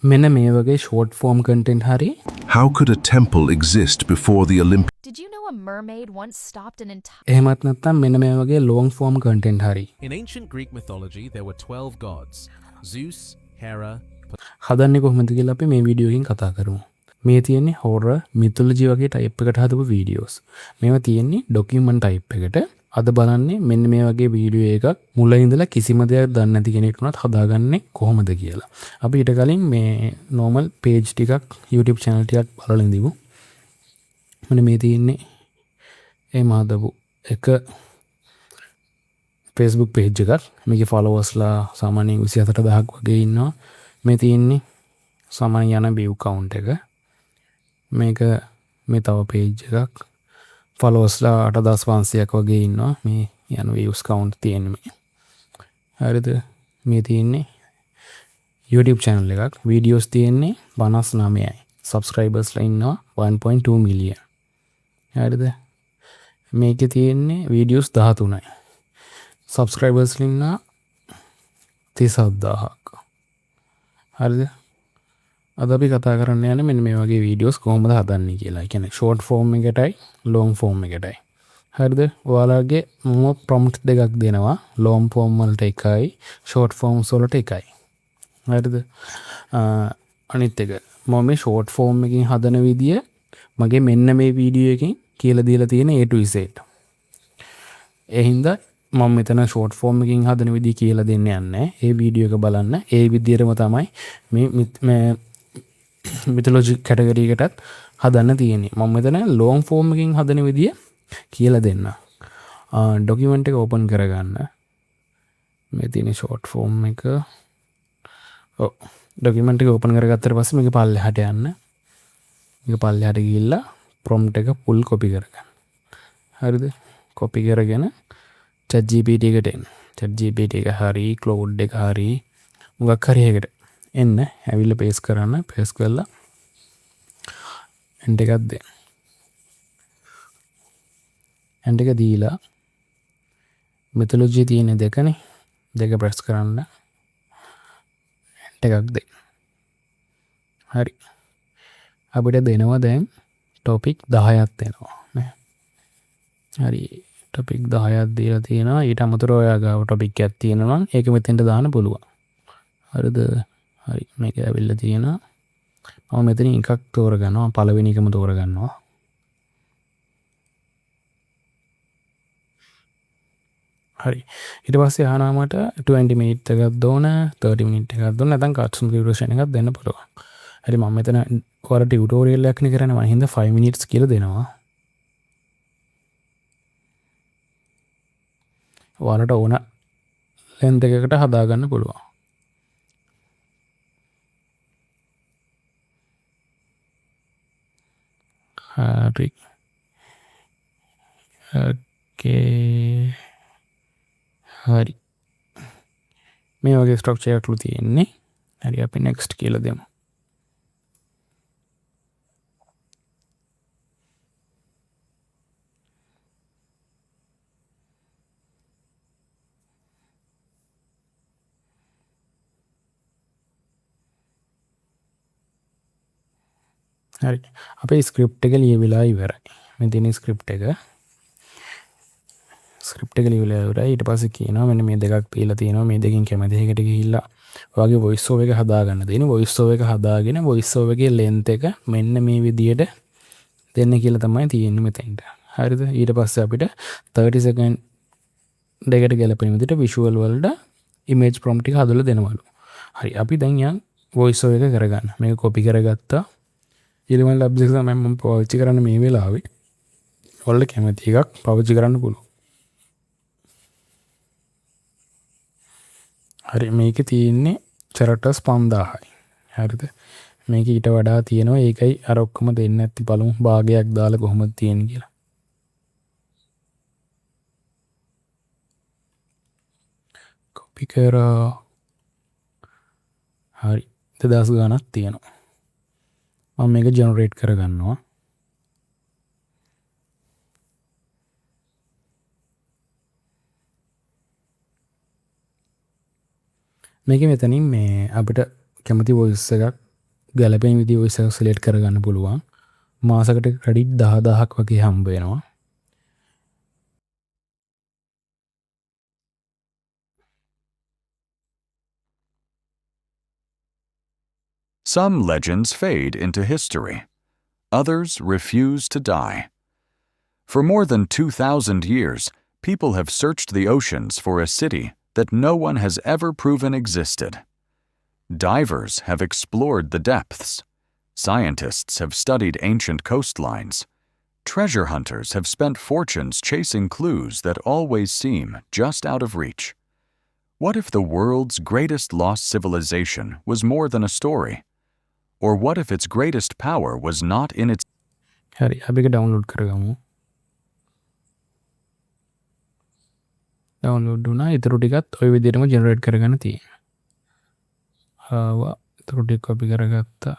මෙන්න මේ වගේ ෂෝට් ෆෝම් කන්ටෙන්ට් හරි How could a temple exist before the Olympics? Did you know a mermaid once stopped an entire එහෙමත් නැත්නම් මෙන්න මේ වගේ ලොං ෆෝම් කන්ටෙන්ට් හරි In ancient Greek mythology, there were 12 gods Zeus, Hera, හදන්නේ කොහොමද කියලා අපි මේ වීඩියෝ එකෙන් කතා කරමු. මේ තියෙන්නේ හොරර් මිතොලොජි වගේ ටයිප් එකකට හදපු වීඩියෝස්. මේවා තියෙන්නේ ඩොකියුමන්ට් ටයිප් එකට. අද බලන්නේ මෙන්න මේ වගේ වීඩියෝ එකක් මුල ඉඳලා කිසිම දෙයක් දන්නේ නැති කෙනෙක්ට උනත් හදාගන්නේ කොහොමද කියලා. අපි ඊට කලින් මේ normal page ටිකක් YouTube channel ටිකක් බලලා ඉඳිමු. මෙන්න මේ තියෙන්නේ ඒ මාදපු එක Facebook page එකක්. මේකේ followers ලා සාමාන්‍යයෙන් 24000ක් වගේ ඉන්නවා. මේ තියෙන්නේ සාමාන්‍ය යන view count එක. මේක මේ තව page එකක්. followers ලා 8500ක් වගේ ඉන්නවා. මේ යන views count තියෙන්නේ මේ. හරිද? මේ තියෙන්නේ YouTube channel එකක්. videos තියෙන්නේ 59යි. subscribers ලා ඉන්නවා 1.2 million. හරිද? මේකේ තියෙන්නේ videos 13යි. subscribers ලා ඉන්නවා 37000ක්. හරිද? අද අපි කතා කරන්න යන්නේ මෙන්න මේ වගේ වීඩියෝස් කොහොමද හදන්නේ කියලා. ඒ කියන්නේ ෂෝට් ෆෝම් එකටයි ලොං ෆෝම් එකටයි. හරිද? ඔයාලගේ මම ප්‍රොම්ප්ට් දෙකක් දෙනවා. ලොං ෆෝම් වලට එකයි, ෂෝට් ෆෝම්ස් වලට එකයි. හරිද? අනිත් එක මම මේ ෂෝට් ෆෝම් එකකින් හදන විදිය මගේ මෙන්න මේ වීඩියෝ එකකින් කියලා දීලා තියෙන A to Z. ඒ හින්දා මම මෙතන ෂෝට් ෆෝම් එකකින් හදන විදිය කියලා දෙන්න යන්නේ. ඒ වීඩියෝ එක බලන්න. ඒ විදියටම තමයි මේ මිතොලොජි කැටගරි එකටත් හදන්න තියෙන්නේ. මම මෙතන ලොං ෆෝම් එකකින් හදන විදිය කියලා දෙන්න. ඩොකියුමන්ට් එක ඕපන් කරගන්න. මේ තියෙන ෂෝට් ෆෝම් එක. ඔව් ඩොකියුමන්ට් එක ඕපන් කරගත්තට පස්සේ මේක පල්ලෙහාට යන්න. මේක පල්ලෙහාට ගිහිල්ලා ප්‍රොම්ප්ට් එක full copy කරගන්න. හරිද? copy කරගෙන ChatGPT එකට එන්න. ChatGPT එක හරි Claude එක හරි මොකක් හරි එකකට එන්න. ඇවිල්ලා paste කරන්න. paste කරලා enter එකක් දෙන්න. enter එක දීලා mythology තියෙන දෙකනේ. දෙක press කරන්න. enter එකක් දෙන්න. හරි. අපිට දෙනවා දැන් topic 10ක් දෙනවා නේ. හරි. topic 10ක් දීලා තියෙනවා. ඊට අමතරව ඔයා ගාව topic එකක් තියෙනවා නම් ඒක මෙතෙන්ට දාන්න පුළුවන්. හරිද? හරි. මේක ඇවිල්ලා තියෙනවා. මම මෙතනින් එකක් තෝරගන්නවා. පළවෙනි එකම තෝරගන්නවා. හරි. ඊට පස්සේ අහනවා මට 20 minutes එකක් දෝන, 30 minutes එකක් දෝන, නැත්නම් cartoon duration එකක් දෙන්න පුළුවන්. හරි මම මෙතන ඔයාලට ටියුටෝරියල් එකක් නේ කරන්නේ. මම හින්දා 5 minutes කියලා දෙනවා. ඔයාලට ඕන length එකකට හදාගන්න පුළුවන්. හරි. ඕකේ. හරි. මේ වගේ ස්ට්‍රක්චර් එකක් තියෙන්නේ. හරි අපි next කියලා දෙමු. හරි. අපේ ස්ක්‍රිප්ට් එක ලියවිලා ඉවරයි. මේ තියෙන ස්ක්‍රිප්ට් එක. ස්ක්‍රිප්ට් එක ලියවිලා ඉවරයි. ඊට පස්සේ කියනවා මෙන්න මේ දෙකක් දීලා තියෙනවා. මේ දෙකෙන් කැමති එකකට ගිහිල්ලා ඔයාගේ වොයිස් ඕවර් එක හදාගන්න දෙන. වොයිස් ඕවර් එක හදාගෙන වොයිස් ඕවර් එකේ ලෙන්ත් එක මෙන්න මේ විදියට දෙන්න කියලා තමයි තියෙන්නේ මෙතෙන්ට. හරිද? ඊට පස්සේ අපිට 30 second දෙකට ගැලපෙන විදිහට visual වලට image prompt එක හදලා දෙනවලු. හරි. අපි දැන් යන් වොයිස් ඕවර් එක කරගන්න. මේක copy කරගත්තා. ඊළඟ ලැබ්ස් එක තමයි මම පාවිච්චි කරන්න මේ වෙලාවේ. ඔයාලට කැමති එකක් පාවිච්චි කරන්න පුළුවන්. හරි මේකේ තියෙන්නේ characters 5000යි. හරිද? මේක ඊට වඩා තියෙනවා. ඒකයි අර ඔක්කොම දෙන්නේ නැති බලමු භාගයක් දාලා කොහොමද තියෙන්නේ කියලා. copy කරා. හරි 2000 ගණක් තියෙනවා. මම මේක ජෙනරේට් කරගන්නවා. මේක මෙතනින් මේ අපිට කැමති වොයිස් එකක් ගැලපෙන විදිහ වොයිස් එක සිලෙක්ට් කරගන්න පුළුවන්. මාසකට ක්‍රෙඩිට් 10000ක් වගේ හම්බ වෙනවා. Some legends fade into history. Others refuse to die. For more than 2,000 years, people have searched the oceans for a city that no one has ever proven existed. Divers have explored the depths. Scientists have studied ancient coastlines. Treasure hunters have spent fortunes chasing clues that always seem just out of reach. What if the world's greatest lost civilization was more than a story? Or what if its greatest power was not in its... හරි අපි ඒක download කරගමු. Download වුණා. ඊටු ටිකත් ওই විදිහටම generate කරගන්න තියෙනවා. ආවා ඊටු ටික කොපි කරගත්තා.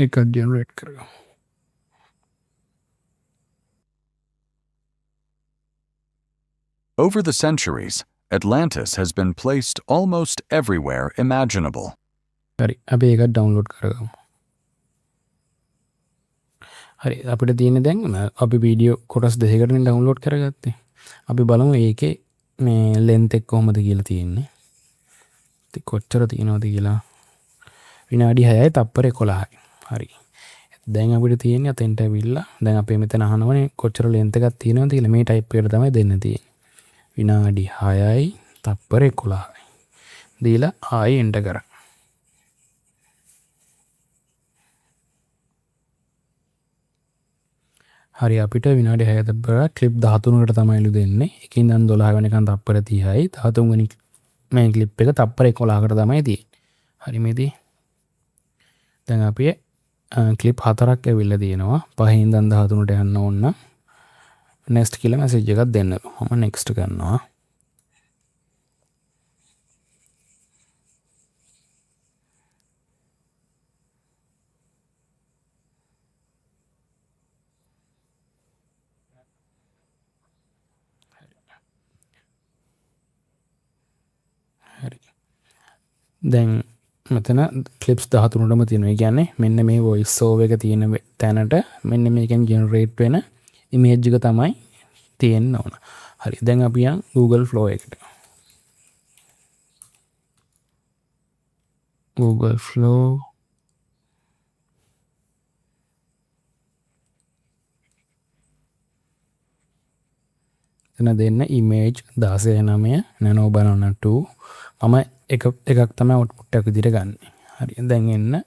ඒක ජෙනරේට් කරගමු. Over the centuries, Atlantis has been placed almost everywhere imaginable. හරි අපි ඒක ඩවුන්ලෝඩ් කරගමු. හරි අපිට තියෙන්නේ දැන් අපි වීඩියෝ කොටස් දෙකකටනේ ඩවුන්ලෝඩ් කරගත්තේ. අපි බලමු ඒකේ මේ ලෙන්ත් එක කොහොමද කියලා තියෙන්නේ. ඉතින් කොච්චර තියෙනවද කියලා. විනාඩි 6යි තප්පර 11යි. හරි. දැන් අපිට තියෙන්නේ අතෙන්ට ඇවිල්ලා දැන් අපි මෙතන අහනවනේ කොච්චර ලෙන්ත් එකක් තියෙනවද කියලා මේ ටයිප් එකට තමයි දෙන්න තියෙන්නේ. විනාඩි 6යි තප්පර 11යි. දීලා ආයෙ එන්ටර් කරා. හරි අපිට විනාඩි 6 තප්පර ක්ලිප් 13කට තමයිලු දෙන්නේ. එකකින් දැන් 12 වෙනකන් තප්පර 30යි. 13 වෙනි මේ ක්ලිප් එක තප්පර 11කට තමයි තියෙන්නේ. හරි මේදී දැන් අපි ක්ලිප් 4ක් ඇවිල්ලා තියෙනවා. 5 ඉඳන් 13ට යන්න ඕන. next කියලා message එකක් දෙන්න. මම next කරනවා. හරි. දැන් මෙතන ක්ලිප්ස් 13ටම තියෙනවා. ඒ කියන්නේ මෙන්න මේ voice over එක තියෙන තැනට මෙන්න මේකෙන් generate වෙන image එක තමයි තියෙන්න ඕන. හරි. දැන් අපි යන් Google Flow එකට. Google Flow එතන දෙන්න image 16:9 nano banana 2 මම එකක් තමයි output එක විදිහට ගන්න. හරි. දැන් එන්න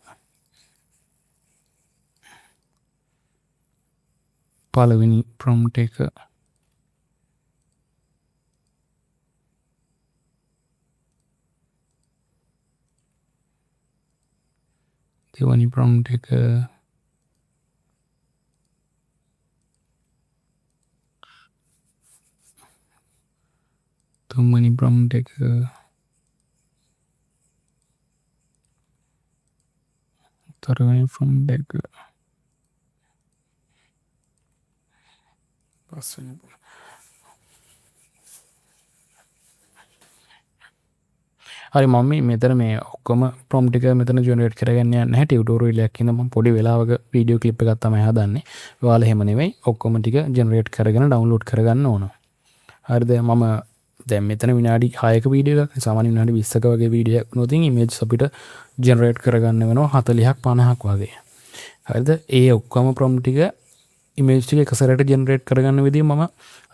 පළවෙනි prompt එක දෙවනි prompt එක තුන්වෙනි prompt එක හතරවෙනි prompt එක පස්වෙනි හරි මම මෙතන මේ ඔක්කොම prompt එක මෙතන generate කරගන්න යන්නේ නැහැ ටියුටෝරියල් එකක් ඉඳන් මම පොඩි වෙලාවක වීඩියෝ ක්ලිප් එකක් තමයි හදන්නේ. ඔයාලා එහෙම නෙවෙයි ඔක්කොම ටික generate කරගෙන download කරගන්න ඕන. හරිද? මම දැන් මෙතන විනාඩි 6ක වීඩියෝ එකක් සාමාන්‍ය විනාඩි 20ක වගේ වීඩියෝ එකක් නොතින් ඉමේජ් අපිට ජෙනරේට් කරගන්න වෙනවා 40ක් 50ක් වගේ. හරිද? ඒ ඔක්කොම prompt ටික ඉමේජ් ටික එක සැරේට ජෙනරේට් කරගන්න විදිය මම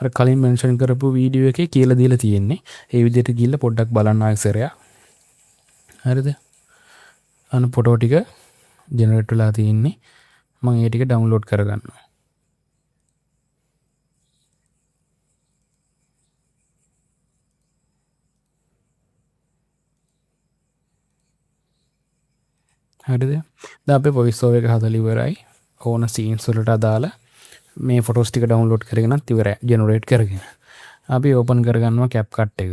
අර කලින් මෙන්ෂන් කරපු වීඩියෝ එකේ කියලා දීලා තියෙන්නේ. ඒ විදිහට ගිහිල්ලා පොඩ්ඩක් බලන්න ආයෙ සැරයක්. හරිද? අන ෆොටෝ ටික ජෙනරේට් වෙලා තියෙන්නේ. මම ඒ ටික ඩවුන්ලෝඩ් කරගන්නවා. හරිද? දැන් අපේ voice over එක හදලා ඉවරයි. ඕන scenes වලට අදාළ මේ photos ටික download කරගෙනත් ඉවරයි. generate කරගෙන. අපි open කරගන්නවා CapCut එක.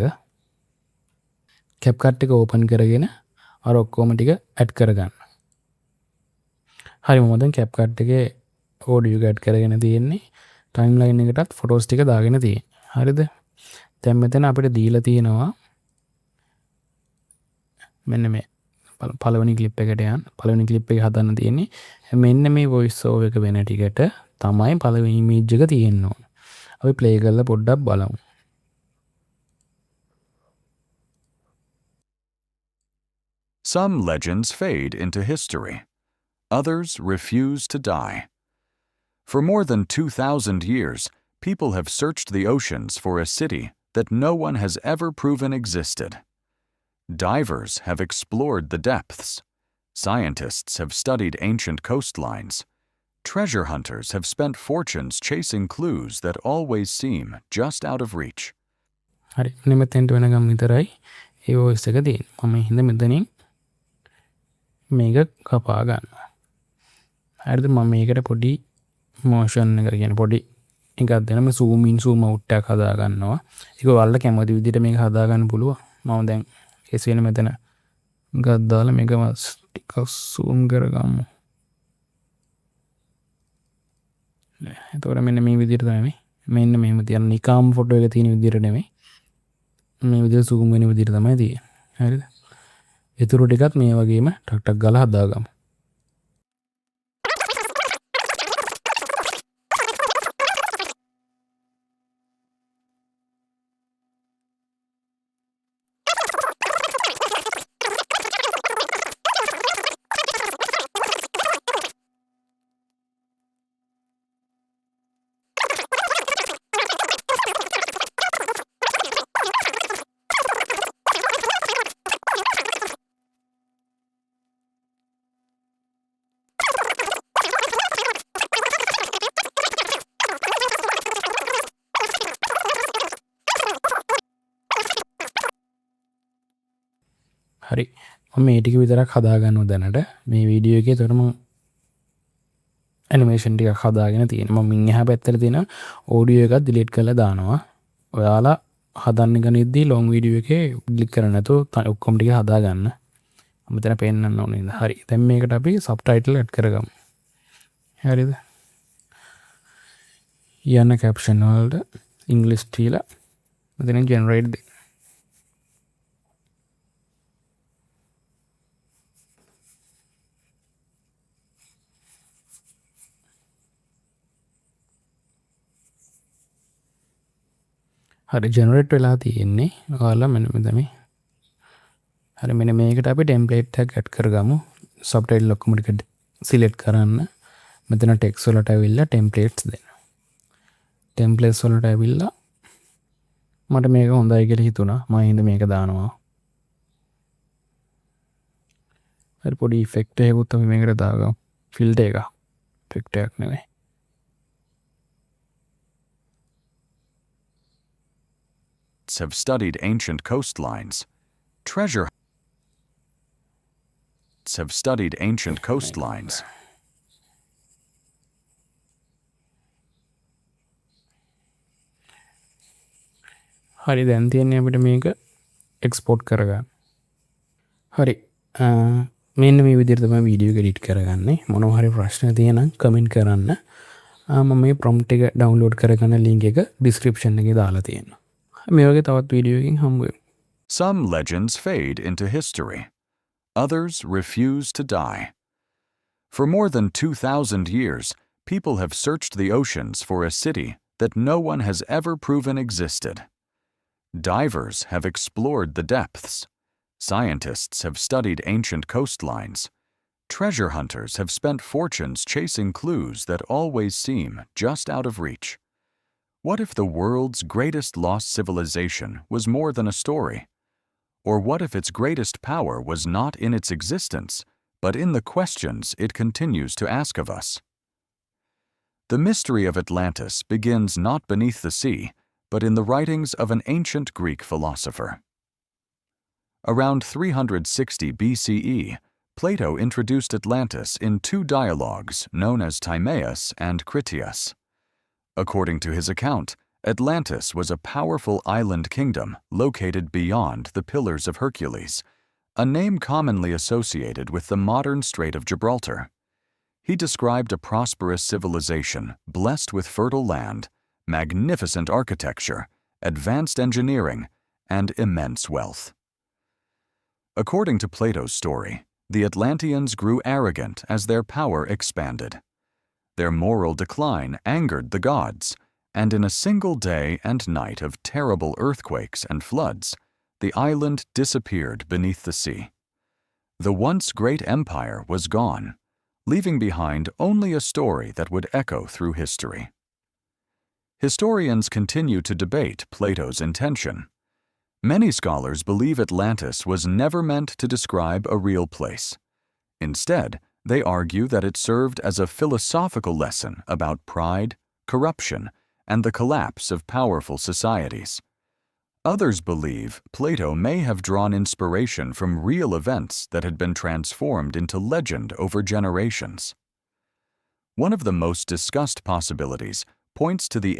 CapCut එක open කරගෙන අර ඔක්කොම ටික add කරගන්න. හරි මම දැන් CapCut එකේ ඕඩියෝ එක ඇඩ් කරගෙන තියෙන්නේ. ටයිම්ලයින් එකටත් ෆොටෝස් ටික දාගෙන තියෙන්නේ. හරිද? දැන් මෙතන අපිට දීලා තියෙනවා මෙන්න මේ පළවෙනි ක්ලිප් එකට යන්න. පළවෙනි ක්ලිප් එක හදන්න තියෙන්නේ. මෙන්න මේ වොයිස් ඕවර් එක වෙන ටිකට තමයි පළවෙනි ඉමේජ් එක තියෙන්න ඕන. අපි ප්ලේ කරලා පොඩ්ඩක් බලමු. Some legends fade into history. Others refuse to die. For more than 2,000 years, people have searched the oceans for a city that no one has ever proven existed. Divers have explored the depths. Scientists have studied ancient coastlines. Treasure hunters have spent fortunes chasing clues that always seem just out of reach. හරි මෙතෙන්ට වෙනකම් විතරයි ඒ voice එක තියෙන්නේ. මම හින්ද මෙතනින් මේක කපා ගන්නවා. හරිද? මම මේකට පොඩි මෝෂන් එක කියන්නේ පොඩි එකක් දෙනවා. මේ zoom in zoom out එකක් හදා ගන්නවා. ඒක ඔයාලට කැමති විදිහට මේක හදා ගන්න පුළුවන්. මම දැන් එසේන මෙතන ගත් දාලා මේක ටිකක් zoom කරගමු. එතකොට මෙන්න මේ විදිහට තමයි මෙන්න මෙහෙම තියන නිකාම් ෆොටෝ එක තියෙන විදිහට නෙමෙයි. මේ විදිහට zoom වෙන විදිහට තමයි තියෙන්නේ. හරිද? ඊටු ටිකත් මේ වගේම ටක් ටක් ගාලා හදාගමු. හරි මම මේ ටික විතරක් හදා ගන්නවා දැනට මේ වීඩියෝ එකේ. ඒතරම ඇනිමේෂන් ටිකක් හදාගෙන තියෙනවා. මම මින් එහා පැත්තට තියෙන ඔඩියෝ එකක් ඩිලීට් කරලා දානවා. ඔයාලා හදන්න ගනිද්දී ලොන්ග් වීඩියෝ එකේ ක්ලික් කරන්න නැතුව ඔක්කොම ටික හදා ගන්න. මම මෙතන පෙන්නන්න ඕනේ නේද? හරි. දැන් මේකට අපි සබ්ටයිටල් ඇඩ් කරගමු. හරිද? යන කැප්ෂන් වලට ඉංග්‍රීසි තියලා මෙතන ජෙනරේට් දෙන්න. හරි ජෙනරේට් වෙලා තියෙන්නේ. ඔයාලා මෙන්න මෙතන හරි මෙන්න මේකට අපි ටෙම්ප්ලේට් එකක් ඇඩ් කරගමු. සබ්ටයිටල් ඔක්කොම ටික සිලෙක්ට් කරන්න. මෙතන ටෙක්ස්ට් වලට ඇවිල්ලා ටෙම්ප්ලේට්ස් දෙන්න. ටෙම්ප්ලේට්ස් වලට ඇවිල්ලා මට මේක හොඳයි කියලා හිතුණා. මම හින්ද මේක දානවා. හරි පොඩි ඉෆෙක්ට් එකකුත් අපි මේකට දාගමු. ෆිල්ටර් එක. ඉෆෙක්ට් එකක් නෙවෙයි. Have studied ancient coastlines. Treasure have studied ancient coastlines. හරි දැන් තියෙන්නේ අපිට මේක එක්ස්පෝර්ට් කරගන්න. හරි මෙන්න මේ විදිහට තමයි වීඩියෝ එක එඩිට් කරගන්නේ. මොනවා හරි ප්‍රශ්න තියෙනම් කමෙන්ට් කරන්න. මම මේ ප්‍රොම්ප්ට් එක ඩවුන්ලෝඩ් කරගන්න ලින්ක් එක ඩිස්ක්‍රිප්ෂන් එකේ දාලා තියෙනවා. මේ වගේ තවත් වීඩියෝ එකකින් හම්බ වෙමු. Some legends fade into history. Others refuse to die. For more than 2,000 years, people have searched the oceans for a city that no one has ever proven existed. Divers have explored the depths. Scientists have studied ancient coastlines. Treasure hunters have spent fortunes chasing clues that always seem just out of reach. What if the world's greatest lost civilization was more than a story? Or what if its greatest power was not in its existence, but in the questions it continues to ask of us? The mystery of Atlantis begins not beneath the sea, but in the writings of an ancient Greek philosopher. Around 360 BCE, Plato introduced Atlantis in two dialogues known as Timaeus and Critias. According to his account, Atlantis was a powerful island kingdom located beyond the Pillars of Hercules, a name commonly associated with the modern Strait of Gibraltar. He described a prosperous civilization blessed with fertile land, magnificent architecture, advanced engineering, and immense wealth. According to Plato's story, the Atlanteans grew arrogant as their power expanded. Their moral decline angered the gods, and in a single day and night of terrible earthquakes and floods, the island disappeared beneath the sea. The once great empire was gone, leaving behind only a story that would echo through history. Historians continue to debate Plato's intention. Many scholars believe Atlantis was never meant to describe a real place. Instead, they argue that it served as a philosophical lesson about pride, corruption, and the collapse of powerful societies. Others believe Plato may have drawn inspiration from real events that had been transformed into legend over generations. One of the most discussed possibilities points to the